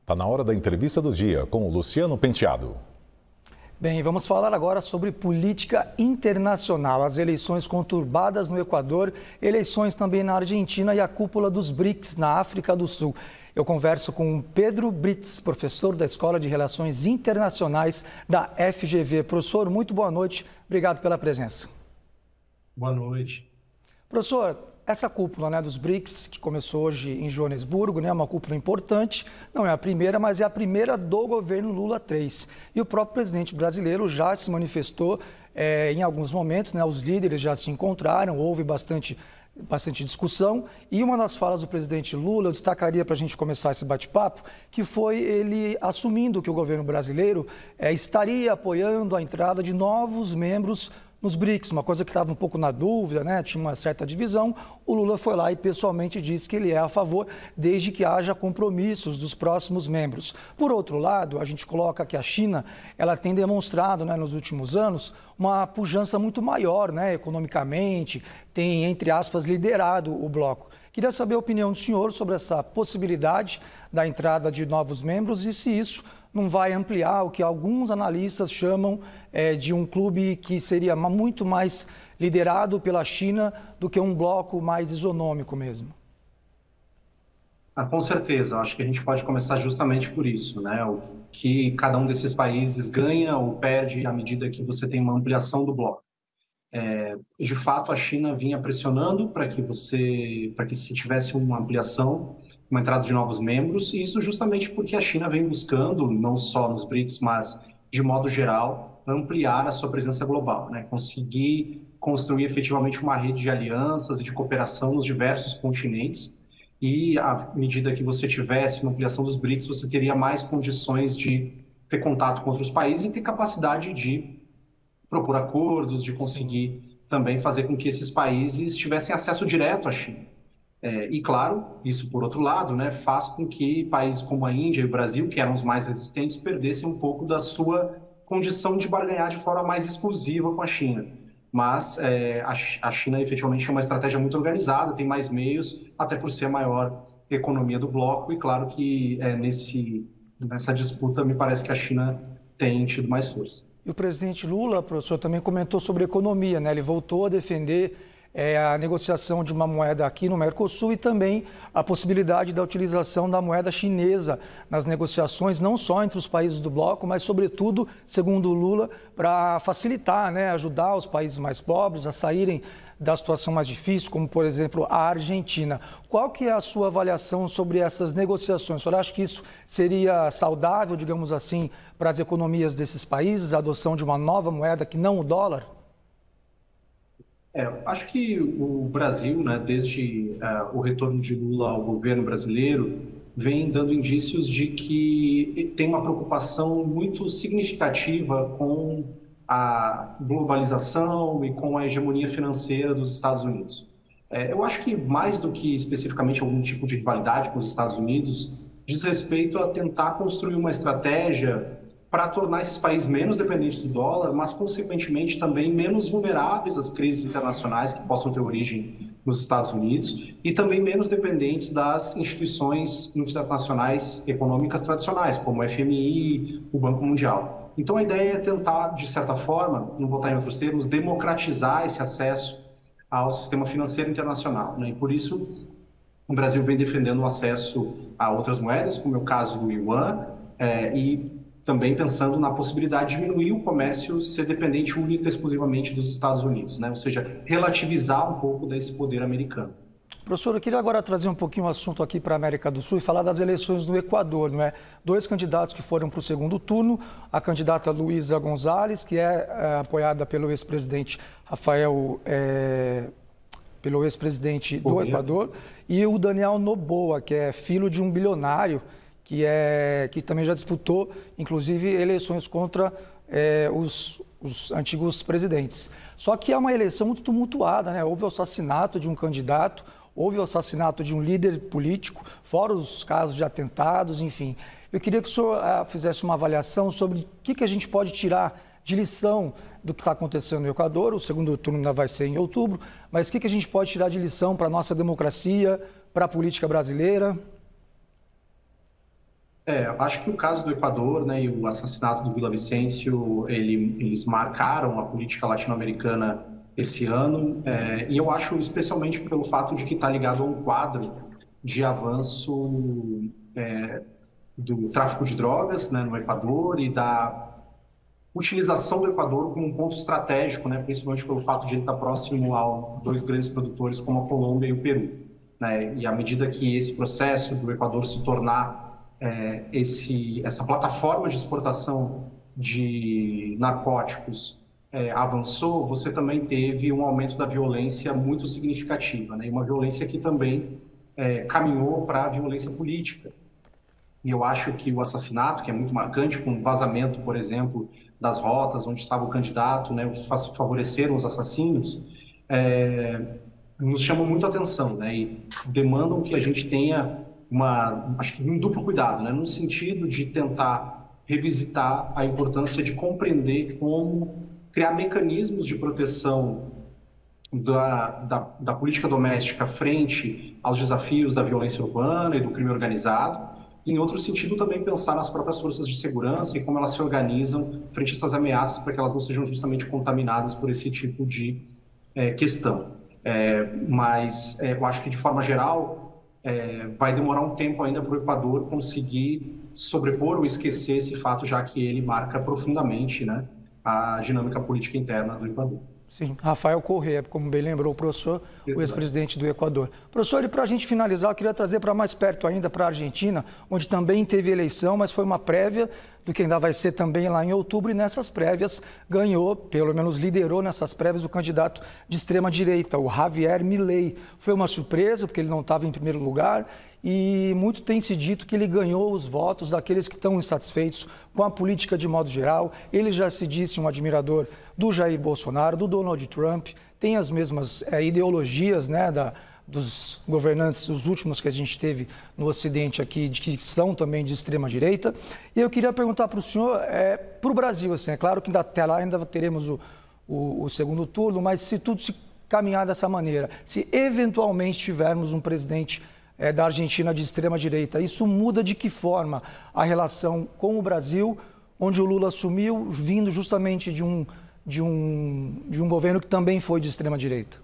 Está na hora da entrevista do dia com o Luciano Penteado. Bem, vamos falar agora sobre política internacional, as eleições conturbadas no Equador, eleições também na Argentina e a cúpula dos BRICS na África do Sul. Eu converso com Pedro Brits, professor da Escola de Relações Internacionais da FGV. Professor, muito boa noite, obrigado pela presença. Boa noite. Professor, essa cúpula dos BRICS, que começou hoje em Joanesburgo, é uma cúpula importante, não é a primeira, mas é a primeira do governo Lula III. E o próprio presidente brasileiro já se manifestou em alguns momentos, os líderes já se encontraram, houve bastante discussão. E uma das falas do presidente Lula, eu destacaria para a gente começar esse bate-papo, que foi ele assumindo que o governo brasileiro estaria apoiando a entrada de novos membros nos BRICS, uma coisa que estava um pouco na dúvida, tinha uma certa divisão. O Lula foi lá e pessoalmente disse que ele é a favor, desde que haja compromissos dos próximos membros. Por outro lado, a gente coloca que a China, ela tem demonstrado, nos últimos anos, uma pujança muito maior, economicamente, tem, entre aspas, liderado o bloco. Queria saber a opinião do senhor sobre essa possibilidade da entrada de novos membros e se isso não vai ampliar o que alguns analistas chamam de um clube que seria muito mais liderado pela China do que um bloco mais isonômico mesmo. Com certeza, acho que a gente pode começar justamente por isso, O que cada um desses países ganha ou perde à medida que você tem uma ampliação do bloco. De fato, a China vinha pressionando para que se tivesse uma ampliação, uma entrada de novos membros, e isso justamente porque a China vem buscando, não só nos BRICS, mas de modo geral, ampliar a sua presença global, conseguir construir efetivamente uma rede de alianças e de cooperação nos diversos continentes, e à medida que você tivesse uma ampliação dos BRICS, você teria mais condições de ter contato com outros países e ter capacidade de propor acordos, de conseguir também fazer com que esses países tivessem acesso direto à China. E, claro, isso, por outro lado, faz com que países como a Índia e o Brasil, que eram os mais resistentes, perdessem um pouco da sua condição de barganhar de forma mais exclusiva com a China. Mas a China, efetivamente, é uma estratégia muito organizada, tem mais meios, até por ser a maior economia do bloco, e, claro, que nessa disputa, me parece que a China tem tido mais força. E o presidente Lula, professor, também comentou sobre economia, Ele voltou a defender a negociação de uma moeda aqui no Mercosul e também a possibilidade da utilização da moeda chinesa nas negociações, não só entre os países do bloco, mas, sobretudo, segundo o Lula, para facilitar, ajudar os países mais pobres a saírem da situação mais difícil, como, por exemplo, a Argentina. Qual que é a sua avaliação sobre essas negociações? O senhor acha que isso seria saudável, digamos assim, para as economias desses países, a adoção de uma nova moeda que não o dólar? Acho que o Brasil, desde o retorno de Lula ao governo brasileiro, vem dando indícios de que tem uma preocupação muito significativa com a globalização e com a hegemonia financeira dos Estados Unidos. Eu acho que mais do que especificamente algum tipo de rivalidade com os Estados Unidos, diz respeito a tentar construir uma estratégia para tornar esses países menos dependentes do dólar, mas, consequentemente, também menos vulneráveis às crises internacionais que possam ter origem nos Estados Unidos e também menos dependentes das instituições internacionais econômicas tradicionais, como o FMI, o Banco Mundial. Então, a ideia é tentar, de certa forma, não botar em outros termos, democratizar esse acesso ao sistema financeiro internacional. E, por isso, o Brasil vem defendendo o acesso a outras moedas, como é o caso do Yuan, e também pensando na possibilidade de diminuir o comércio ser dependente única e exclusivamente dos Estados Unidos, ou seja, relativizar um pouco desse poder americano. Professor, eu queria agora trazer um pouquinho o assunto aqui para a América do Sul e falar das eleições no Equador, Dois candidatos que foram para o segundo turno, a candidata Luísa González, que é apoiada pelo ex-presidente pelo ex-presidente do Equador, e o Daniel Noboa, que é filho de um bilionário, que também já disputou, inclusive, eleições contra os antigos presidentes. Só que é uma eleição muito tumultuada, Houve o assassinato de um candidato, houve o assassinato de um líder político, fora os casos de atentados, enfim. Eu queria que o senhor fizesse uma avaliação sobre o que a gente pode tirar de lição do que está acontecendo no Equador. O segundo turno ainda vai ser em outubro, mas o que a gente pode tirar de lição para a nossa democracia, para a política brasileira? Acho que o caso do Equador, né, e o assassinato do Villavicencio, eles marcaram a política latino-americana esse ano, e eu acho especialmente pelo fato de que está ligado a um quadro de avanço do tráfico de drogas, né, no Equador e da utilização do Equador como um ponto estratégico, né, principalmente pelo fato de ele estar próximo a dois grandes produtores como a Colômbia e o Peru, né, e à medida que esse processo do Equador se tornar essa plataforma de exportação de narcóticos avançou, você também teve um aumento da violência muito significativa, né, e uma violência que também caminhou para a violência política. E eu acho que o assassinato, que é muito marcante, com o vazamento, por exemplo, das rotas onde estava o candidato, né, o que favoreceram os assassinos, nos chamam muito a atenção, né, e demandam que a gente tenha acho que um duplo cuidado, né, no sentido de tentar revisitar a importância de compreender como criar mecanismos de proteção da política doméstica frente aos desafios da violência urbana e do crime organizado. Em outro sentido, também pensar nas próprias forças de segurança e como elas se organizam frente a essas ameaças para que elas não sejam justamente contaminadas por esse tipo de questão. Mas eu acho que, de forma geral, vai demorar um tempo ainda para o Equador conseguir sobrepor ou esquecer esse fato, já que ele marca profundamente, né, a dinâmica política interna do Equador. Sim, Rafael Correa, como bem lembrou o professor, o ex-presidente do Equador. Professor, e para a gente finalizar, eu queria trazer para mais perto ainda, para a Argentina, onde também teve eleição, mas foi uma prévia do que ainda vai ser também lá em outubro, e nessas prévias ganhou, pelo menos liderou nessas prévias, o candidato de extrema-direita, o Javier Milei. Foi uma surpresa, porque ele não estava em primeiro lugar, e muito tem se dito que ele ganhou os votos daqueles que estão insatisfeitos com a política de modo geral. Ele já se disse um admirador do Jair Bolsonaro, do Donald Trump, tem as mesmas ideologias, né, dos governantes, os últimos que a gente teve no Ocidente aqui, que são também de extrema-direita. E eu queria perguntar para o senhor, para o Brasil, assim, é claro que até lá ainda teremos o segundo turno, mas se tudo se caminhar dessa maneira, se eventualmente tivermos um presidente da Argentina de extrema-direita, isso muda de que forma a relação com o Brasil, onde o Lula assumiu, vindo justamente de um governo que também foi de extrema-direita?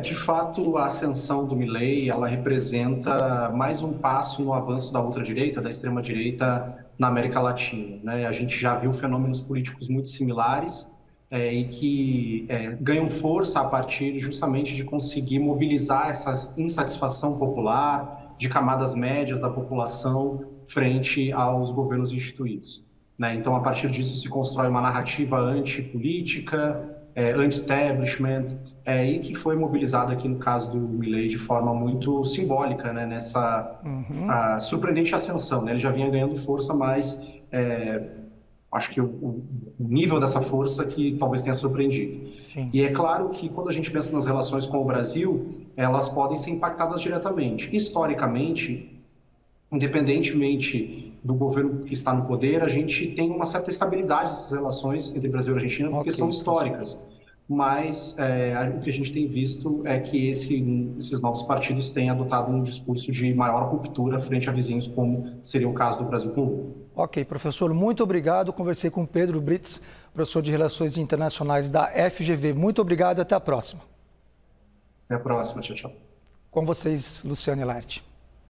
De fato, a ascensão do Milei, ela representa mais um passo no avanço da ultradireita, da extrema-direita na América Latina, né? A gente já viu fenômenos políticos muito similares e que ganham força a partir justamente de conseguir mobilizar essa insatisfação popular de camadas médias da população frente aos governos instituídos, né? Então, a partir disso, se constrói uma narrativa antipolítica, anti-establishment, e que foi mobilizada aqui no caso do Milei de forma muito simbólica, né, nessa surpreendente ascensão, né? Ele já vinha ganhando força, mas acho que o nível dessa força que talvez tenha surpreendido. Sim. E é claro que quando a gente pensa nas relações com o Brasil, elas podem ser impactadas diretamente. Historicamente, independentemente do governo que está no poder, a gente tem uma certa estabilidade dessas relações entre Brasil e Argentina, porque são históricas. Mas o que a gente tem visto é que esses novos partidos têm adotado um discurso de maior ruptura frente a vizinhos, como seria o caso do Brasil com o Lula. Ok, professor, muito obrigado. Conversei com Pedro Brits, professor de Relações Internacionais da FGV. Muito obrigado e até a próxima. Até a próxima. Tchau, tchau. Com vocês, Luciane Laerte.